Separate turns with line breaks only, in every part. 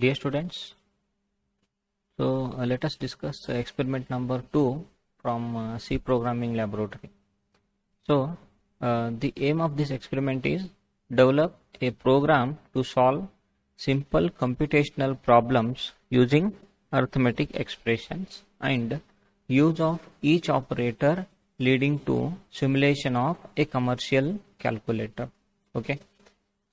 Dear students, let us discuss experiment number 2 from C programming laboratory. The aim of this experiment is develop a program to solve simple computational problems using arithmetic expressions and use of each operator leading to simulation of a commercial calculator. Okay.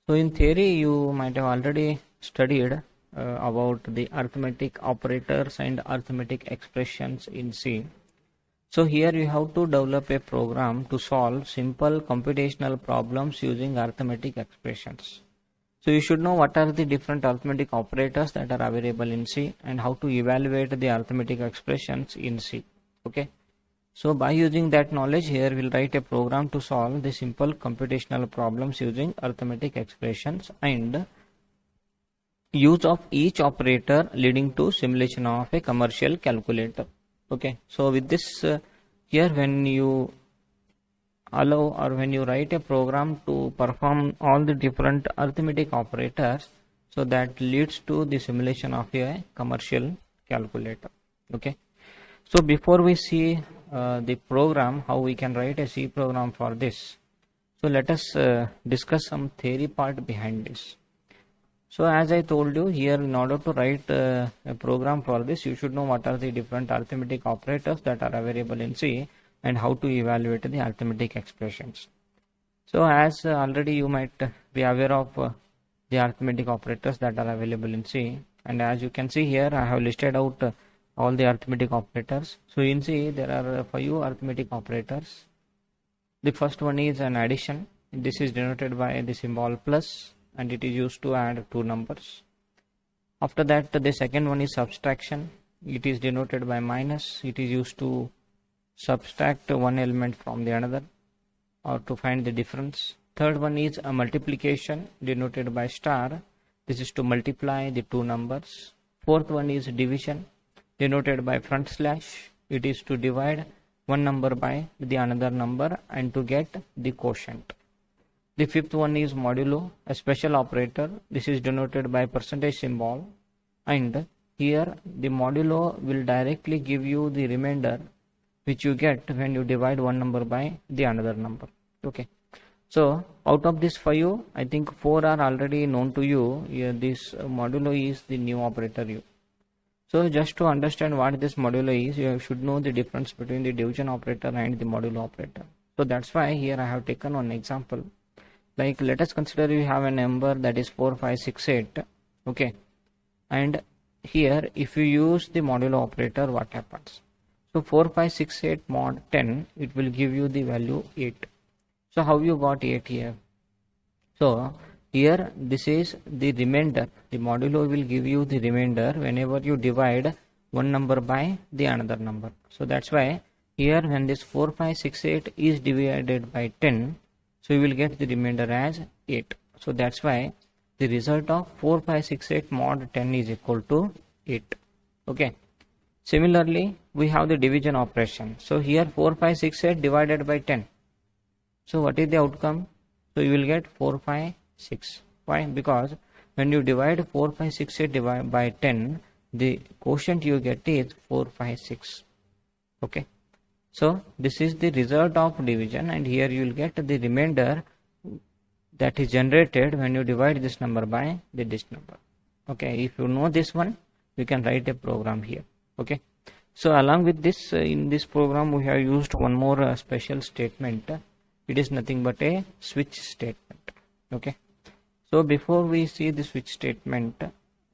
So in theory you might have already studied about the arithmetic operators and arithmetic expressions in C. So here you have to develop a program to solve simple computational problems using arithmetic expressions. So you should know what are the different arithmetic operators that are available in C and how to evaluate the arithmetic expressions in C. Okay. So by using that knowledge, here we'll write a program to solve the simple computational problems using arithmetic expressions and use of each operator leading to simulation of a commercial calculator. Okay, so with this here when you allow or when you write a program to perform all the different arithmetic operators, so that leads to the simulation of a commercial calculator. Okay, so before we see the program, how we can write a C program for this, so let us discuss some theory part behind this. So as I told you here, in order to write a program for this, you should know what are the different arithmetic operators that are available in C and how to evaluate the arithmetic expressions. So as already you might be aware of the arithmetic operators that are available in C, and as you can see here I have listed out all the arithmetic operators. So in C there are 5 arithmetic operators. The first one is an addition. This is denoted by the symbol plus and it is used to add two numbers. After that the second one is subtraction. It is denoted by minus. It is used to subtract one element from the another or to find the difference. Third one is a multiplication denoted by star. This is to multiply the two numbers. Fourth one is division denoted by front slash. It is to divide one number by the another number and to get the quotient. The fifth one is modulo, a special operator. This is denoted by percentage symbol, and here the modulo will directly give you the remainder which you get when you divide one number by the another number. Okay, so out of this 5, I think 4 are already known to you. Here this modulo is the new operator u. So just to understand what this modulo is, you should know the difference between the division operator and the modulo operator. So that's why here I have taken one example. Like let us consider you have a number that is 4568. Okay, and here if you use the modulo operator, what happens? So 4568 mod 10, it will give you the value 8. So how you got 8 here? So here this is the remainder. The modulo will give you the remainder whenever you divide one number by the another number. So that's why here when this 4568 is divided by 10, so you will get the remainder as 8. So that's why the result of 4568 mod 10 is equal to 8. Okay. Similarly, we have the division operation. So here 4568 divided by 10. So what is the outcome? So you will get 456. Why? Because when you divide 4568 by 10, the quotient you get is 456. Okay. So this is the result of division, and here you will get the remainder that is generated when you divide this number by this number. Okay, if you know this one, you can write a program here. Okay, so along with this, in this program we have used one more special statement. It is nothing but a switch statement. Okay, so before we see the switch statement,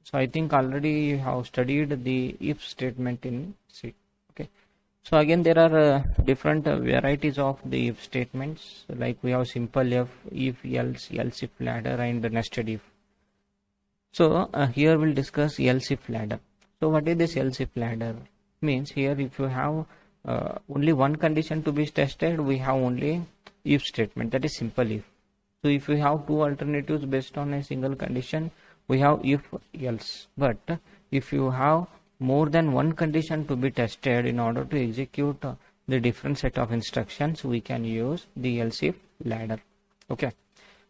so I think already you have studied the if statement in C. Okay, so again there are different varieties of the if statements, like we have simple if, else, if ladder, and nested if. So here we'll discuss else if ladder. So what is this else if ladder? Means here if you have only one condition to be tested, we have only if statement, that is simple if. So if we have two alternatives based on a single condition, we have if else. But if you have more than one condition to be tested, in order to execute the different set of instructions, we can use the else if ladder. Okay,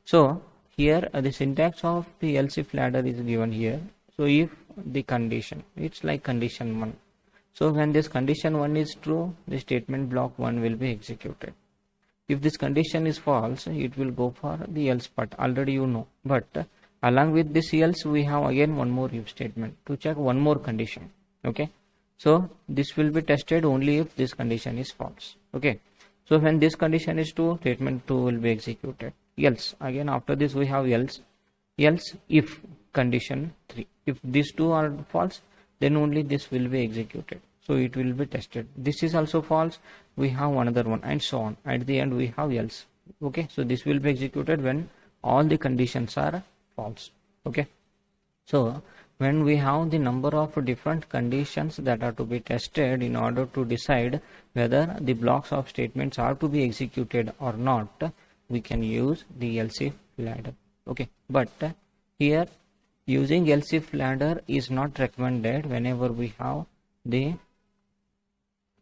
so here the syntax of the else if ladder is given here. So if the condition, it's like condition 1. So when this condition 1 is true, the statement block 1 will be executed. If this condition is false, it will go for the else part. Already you know. But along with this else, we have again one more if statement to check one more condition. Okay. So this will be tested only if this condition is false. Okay. So when this condition is true, statement 2 will be executed. Else, again after this we have else if condition 3. If these two are false, then only this will be executed. So it will be tested. This is also false, we have another one, and so on. At the end we have else. Okay. So this will be executed when all the conditions are false. Okay. So when we have the number of different conditions that are to be tested in order to decide whether the blocks of statements are to be executed or not, we can use the else if ladder. Okay. But here using else if ladder is not recommended whenever we have the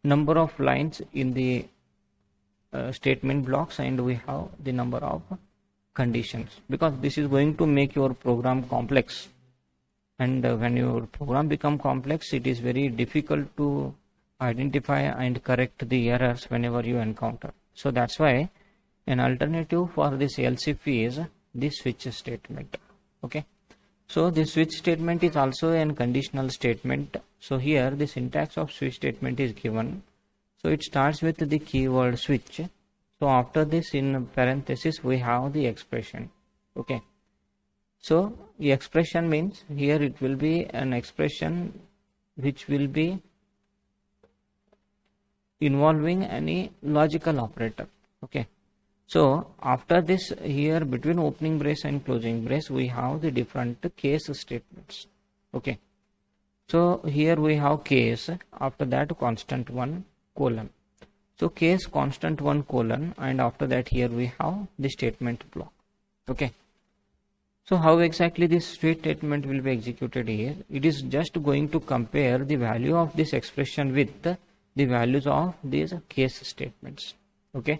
number of lines in the statement blocks and we have the number of conditions, because this is going to make your program complex. And when your program become complex, it is very difficult to identify and correct the errors whenever you encounter. So that's why an alternative for this else if is the switch statement. Okay. So the switch statement is also a conditional statement. So here the syntax of switch statement is given. So it starts with the keyword switch. So after this, in parenthesis, we have the expression. Okay. So the expression means here it will be an expression which will be involving any logical operator. Okay. So after this, here between opening brace and closing brace, we have the different case statements. Okay. So here we have case, after that constant 1 colon. So case constant 1 colon, and after that here we have the statement block. Okay. So how exactly this switch statement will be executed here? It is just going to compare the value of this expression with the values of these case statements. Okay.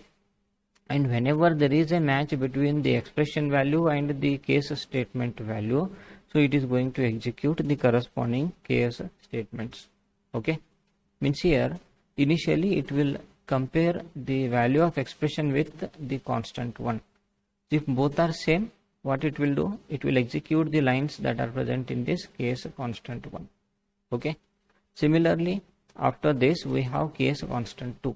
And whenever there is a match between the expression value and the case statement value, so it is going to execute the corresponding case statements. Okay. Means here initially it will compare the value of expression with the constant 1. If both are same, what it will do? It will execute the lines that are present in this case constant 1. Okay. Similarly, after this we have case constant 2.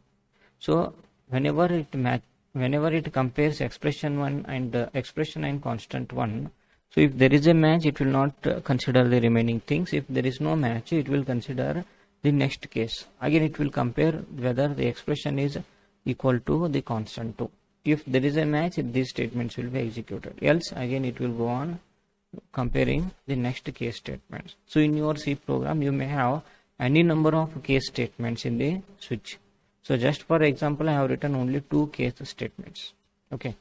So whenever it compares expression 1 and expression and constant 1, so if there is a match, it will not consider the remaining things. If there is no match, it will consider the next case. Again it will compare whether the expression is equal to the constant 2. If there is a match, these statements will be executed. Else again it will go on comparing the next case statements. So in your C program you may have any number of case statements in the switch. So just for example, I have written only 2 case statements. Okay.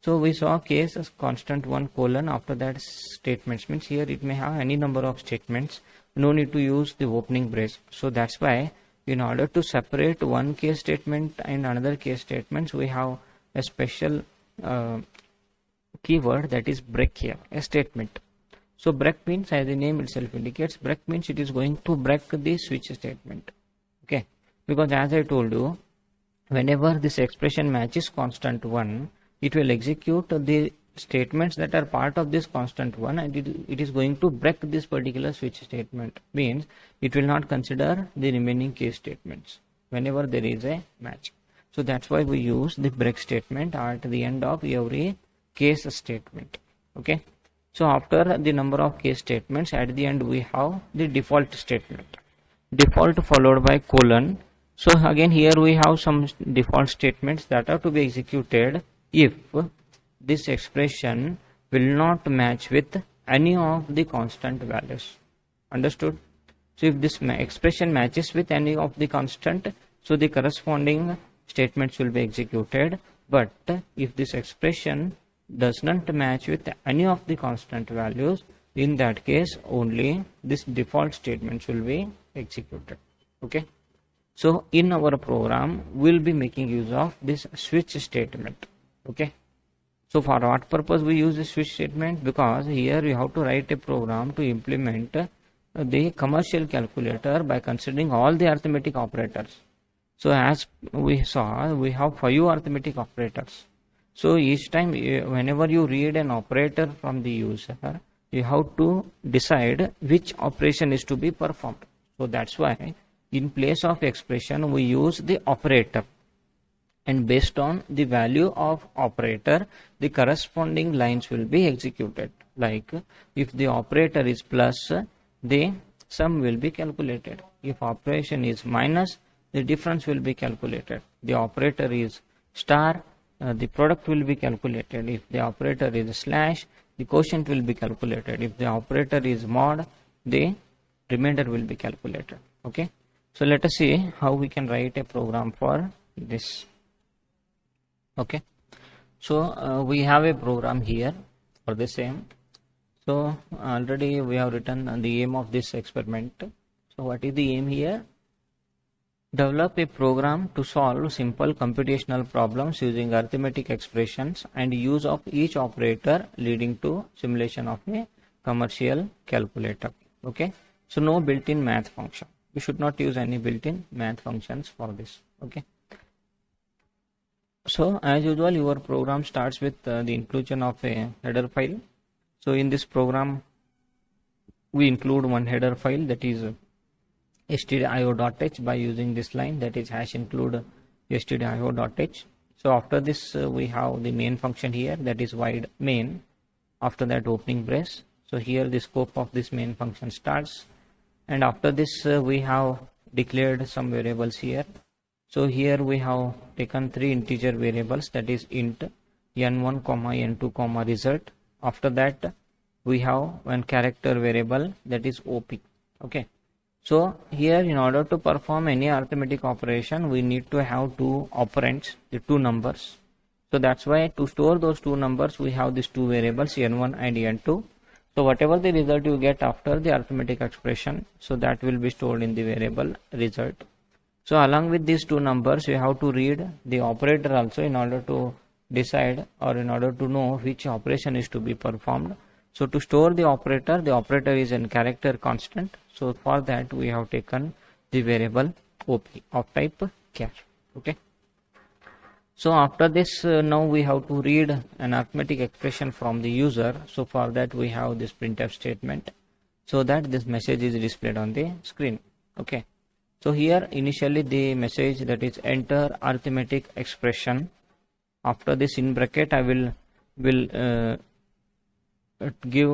So we saw case as constant 1 colon, after that statements, means here it may have any number of statements. No need to use the opening brace. So that's why in order to separate one case statement and another case statements, we have a special keyword, that is break here, a statement. So break means, as the name itself indicates, break means it is going to break the switch statement. Okay. Because as I told you, whenever this expression matches constant 1, it will execute the statements that are part of this constant 1, and it is going to break this particular switch statement. Means it will not consider the remaining case statements whenever there is a match. So that's why we use the break statement at the end of every case statement. Okay. So after the number of case statements, at the end we have the default statement. Default followed by colon. So again here we have some default statements that are to be executed if this expression will not match with any of the constant values. Understood? So if this expression matches with any of the constant, so the corresponding statements will be executed. But if this expression does not match with any of the constant values, in that case only this default statements will be executed. Okay. So in our program we'll be making use of this switch statement. Okay. So for what purpose we use this switch statement? Because here you have to write a program to implement the commercial calculator by considering all the arithmetic operators. So as we saw, we have 5 arithmetic operators. So each time whenever you read an operator from the user, you have to decide which operation is to be performed. So that's why in place of expression we use the operator, and based on the value of operator the corresponding lines will be executed. Like if the operator is plus, the sum will be calculated. If operation is minus, the difference will be calculated. The operator is star, the product will be calculated. If the operator is slash, the quotient will be calculated. If the operator is mod, the remainder will be calculated. Okay, so let us see how we can write a program for this. Okay, so we have a program here for the same. So already we have written the aim of this experiment. So what is the aim here? Develop a program to solve simple computational problems using arithmetic expressions and use of each operator leading to simulation of a commercial calculator. Okay, so no built-in math function. We should not use any built-in math functions for this. Okay, so as usual your program starts with the inclusion of a header file. So in this program we include one header file, that is stdio.h, by using this line, that is hash include stdio.h. So after this we have the main function here, that is void main, after that opening brace. So here the scope of this main function starts, and after this we have declared some variables here. So here we have taken 3 integer variables, that is int n1, n2, result. After that we have one character variable, that is op. Okay, so here in order to perform any arithmetic operation we need to have 2 operands, the 2 numbers. So that's why to store those 2 numbers we have these 2 variables n1 and n2. So whatever the result you get after the arithmetic expression, so that will be stored in the variable result. So along with these 2 numbers you have to read the operator also in order to decide or in order to know which operation is to be performed. So to store the operator is in character constant. So for that we have taken the variable op of type char. Okay, so after this now we have to read an arithmetic expression from the user. So for that we have this printf statement, so that this message is displayed on the screen. Okay, so here initially the message, that is enter arithmetic expression. After this in bracket I will give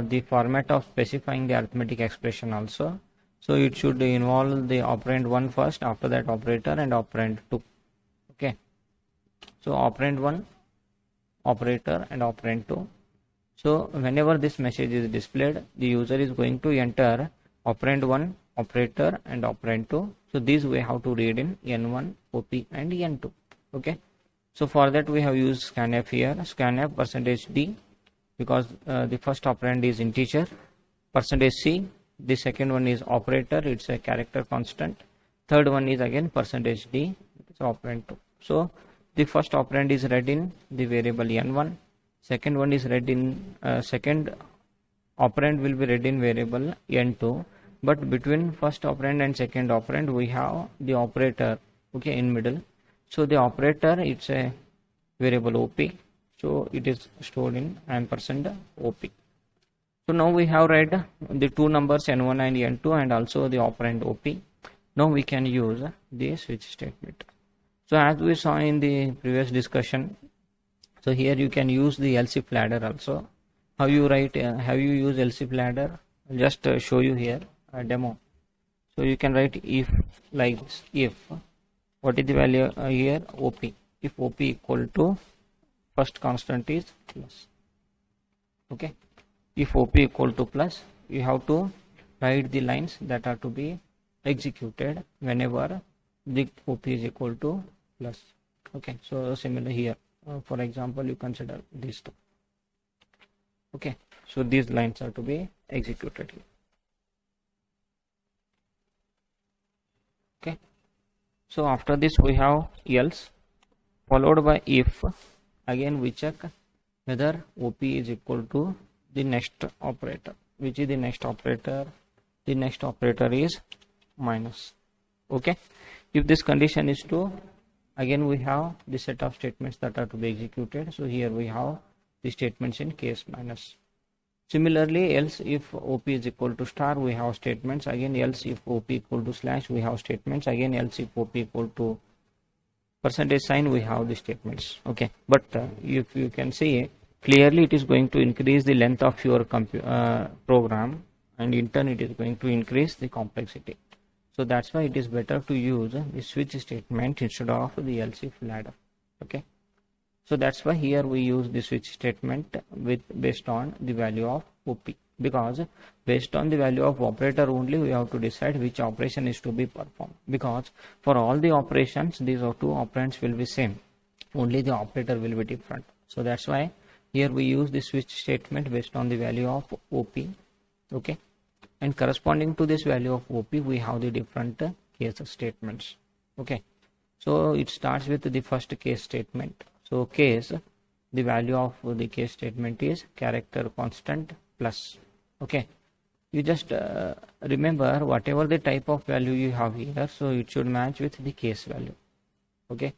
the format of specifying the arithmetic expression also. So it should involve the operand 1 first, after that operator and operand 2. Okay, so operand 1, operator and operand 2. So whenever this message is displayed, the user is going to enter operand 1, operator and operand 2. So these we have to read in n1, op and n2. Okay, so for that we have used scanf here, scanf %d, because the first operand is integer, %c, the second one is operator, it's a character constant, third one is again %d, it's operand 2. So the first operand is read in the variable n1, second one is read in second operand will be read in variable n2, but between first operand and second operand we have the operator, okay, in middle. So the operator, it's a variable op, so it is stored in ampersand op. So now we have read the 2 numbers n1 and n2 and also the operand op. Now we can use the switch statement. So as we saw in the previous discussion, so here you can use the else if ladder also. How you write, how you use else if ladder? I'll just show you here a demo. So you can write if like this, if what is the value here, op, if op equal to first constant is plus. Okay, if op equal to plus, you have to write the lines that are to be executed whenever the op is equal to plus. Okay, so similar here, for example you consider these 2. Okay, so these lines are to be executed here. Okay, so after this we have else followed by if. Again we check whether OP is equal to the next operator. Which is the next operator? The next operator is minus. Okay. If this condition is true, again we have the set of statements that are to be executed. So here we have the statements in case minus. Similarly, else if OP is equal to star, we have statements. Again, else if OP equal to slash, we have statements. Again, else if OP equal to percentage sign, we have the statements. Okay, but if you can see clearly, it is going to increase the length of your program, and in turn it is going to increase the complexity. So that's why it is better to use the switch statement instead of the else if ladder. Okay. So that's why here we use the switch statement based on the value of OP, because based on the value of operator only we have to decide which operation is to be performed, because for all the operations these are two operands will be same, only the operator will be different. So that's why here we use the switch statement based on the value of OP. Okay, and corresponding to this value of OP we have the different case statements. Okay, so it starts with the first case statement. So case, the value of the case statement is character constant plus. Okay, you just remember whatever the type of value you have here, so it should match with the case value. Okay,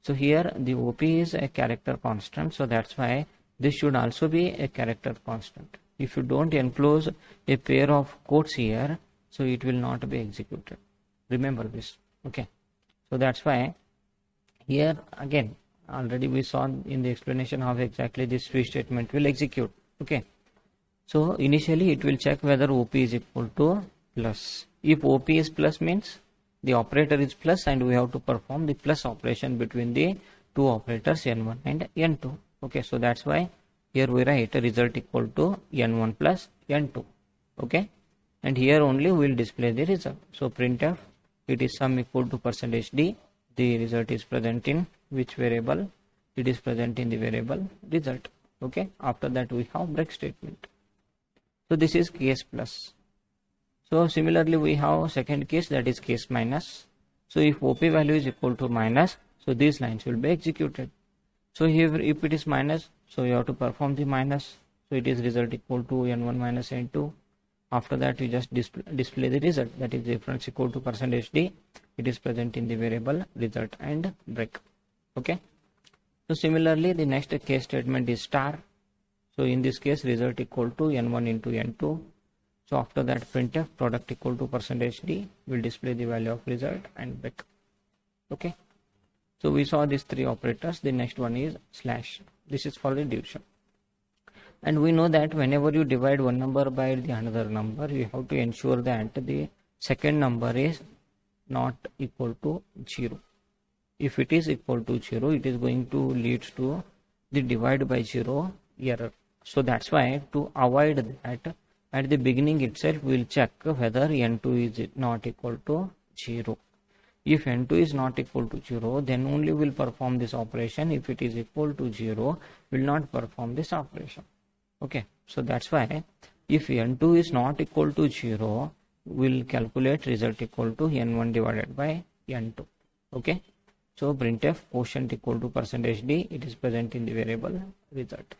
so here the OP is a character constant, so that's why this should also be a character constant. If you don't enclose a pair of quotes here, so it will not be executed. Remember this. Okay, so that's why here again already we saw in the explanation how exactly this switch statement will execute. Okay, so initially it will check whether OP is equal to plus. If OP is plus means the operator is plus, and we have to perform the plus operation between the two operators N1 and N2. Okay, so that's why here we write result equal to N1 plus N2. Okay, and here only we will display the result. So printf, it is sum equal to %d. The result is present in which variable? It is present in the variable result. Okay, after that we have break statement. So this is case plus. So similarly we have second case, that is case minus. So if OP value is equal to minus, so these lines will be executed. So here if it is minus, so you have to perform the minus. So it is result equal to N1 minus N2. After that you just display the result, that is difference equal to %d. It is present in the variable result and break. Okay, so similarly the next case statement is star. So in this case result equal to N1 into N2. So after that printf product equal to %d will display the value of result and break. Okay, so we saw these three operators. The next one is slash. This is for the division. And we know that whenever you divide one number by the another number, you have to ensure that the second number is not equal to 0. If it is equal to 0, it is going to lead to the divide by 0 error. So that's why to avoid that, at the beginning itself we will check whether N2 is not equal to 0. If N2 is not equal to 0, then only will perform this operation. If it is equal to 0, will not perform this operation. Okay, so that's why if N2 is not equal to 0, we'll calculate result equal to N1 divided by N2. Okay, so printf quotient equal to %d, it is present in the variable result.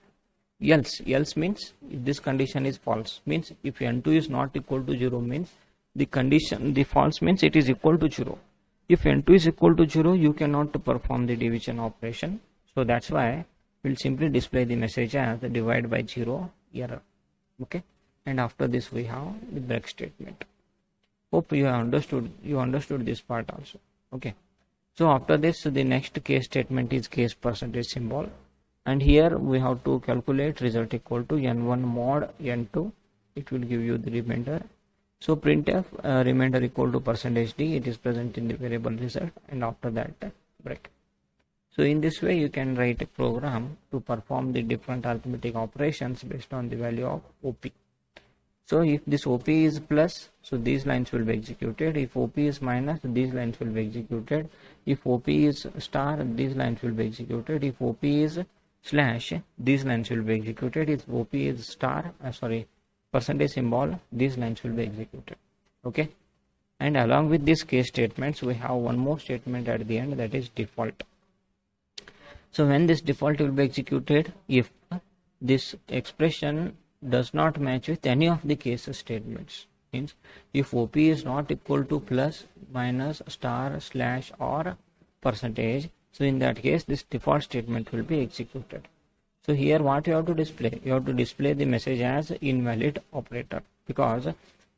Else means if this condition is false, means if N2 is not equal to 0 means the condition, the false means it is equal to 0. If N2 is equal to 0, you cannot perform the division operation. So that's why we'll simply display the message as the divide by 0 error. Okay, and after this we have the break statement. Hope you have understood this part also. Okay, so after this the next case statement is case % symbol, and here we have to calculate result equal to N1 mod N2. It will give you the remainder. So printf remainder equal to %d, it is present in the variable result, and after that break. So in this way you can write a program to perform the different arithmetic operations based on the value of OP. So if this OP is plus, so these lines will be executed. If OP is minus, these lines will be executed. If OP is star, these lines will be executed. If OP is slash, these lines will be executed. If OP is star, % symbol, these lines will be executed. Okay, and along with these case statements we have one more statement at the end, that is default. So when this default will be executed, if this expression does not match with any of the case statements. Means if OP is not equal to plus, minus, star, slash or percentage, so in that case this default statement will be executed. So here what you have to display? You have to display the message as invalid operator, because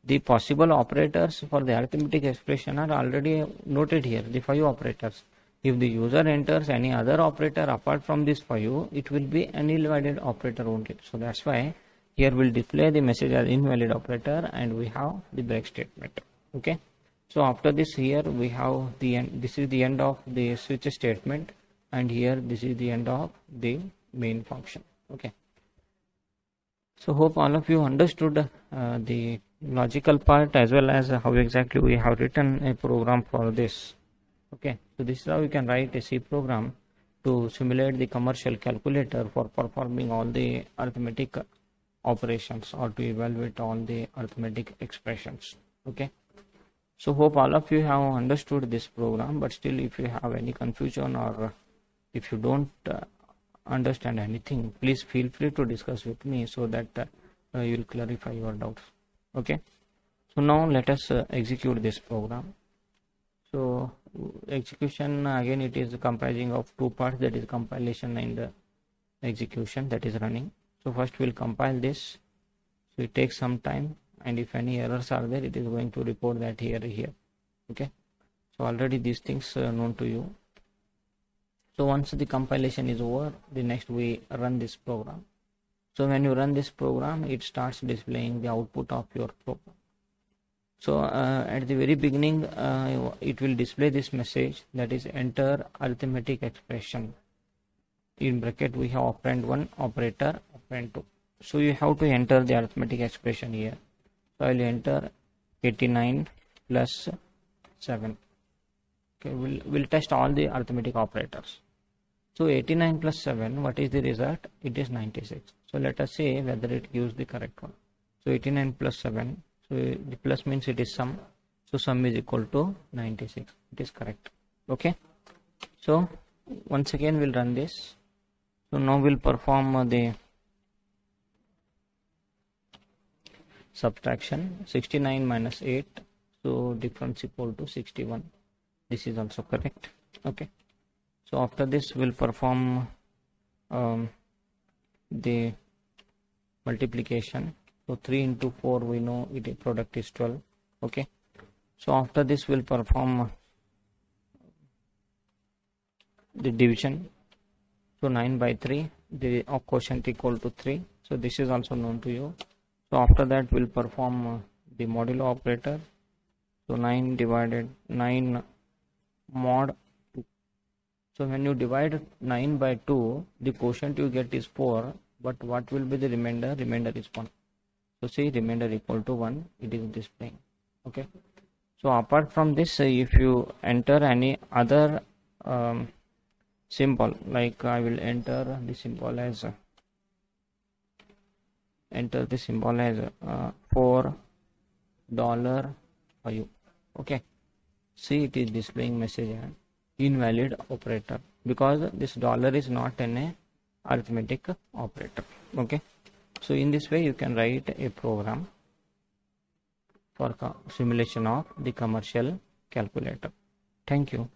the possible operators for the arithmetic expression are already noted here, the 5 operators. If the user enters any other operator apart from this 5, it will be an invalid operator only. So that's why here we'll display the message as invalid operator, and we have the break statement. Okay. So after this, here we have the end. This is the end of the switch statement, and here this is the end of the main function. Okay. So hope all of you understood the logical part as well as how exactly we have written a program for this. Okay, so this is how you can write a C program to simulate the commercial calculator for performing all the arithmetic operations or to evaluate all the arithmetic expressions. Okay, so hope all of you have understood this program, but still if you have any confusion or if you don't understand anything, please feel free to discuss with me so that you will clarify your doubts. Okay, so now let us execute this program. So execution, again it is comprising of 2 parts, that is compilation and execution, that is running. So first we'll compile this, so it takes some time, and if any errors are there, it is going to report that here. Okay, so already these things are known to you. So once the compilation is over, the next we run this program. So when you run this program, it starts displaying the output of your program. So at the very beginning, it will display this message, that is enter arithmetic expression. In bracket we have operand 1, operator, operand 2. So you have to enter the arithmetic expression here. So I will enter 89 plus 7. Okay, we'll test all the arithmetic operators. So 89 plus 7, what is the result? It is 96. So let us say whether it gives the correct one. So 89 plus 7. So the plus means it is sum. So sum is equal to 96. It is correct. Okay. So once again we'll run this. So now we'll perform the subtraction. 69 minus 8. So difference equal to 61. This is also correct. Okay. So after this we'll perform the multiplication. So 3 into 4, we know it product is 12. Okay. So after this we'll perform the division. So 9 by 3, the quotient equal to 3. So this is also known to you. So after that we'll perform the modulo operator. So 9 divided 9 mod 2. So when you divide 9 by 2, the quotient you get is 4, but what will be the remainder? Remainder is 1. So see, remainder equal to 1, it is displaying. Okay. So apart from this, if you enter any other symbol, like I will enter the symbol as $4.5. Okay. See, it is displaying message and invalid operator, because this dollar is not an arithmetic operator. Okay. So in this way you can write a program for simulation of the commercial calculator. Thank you.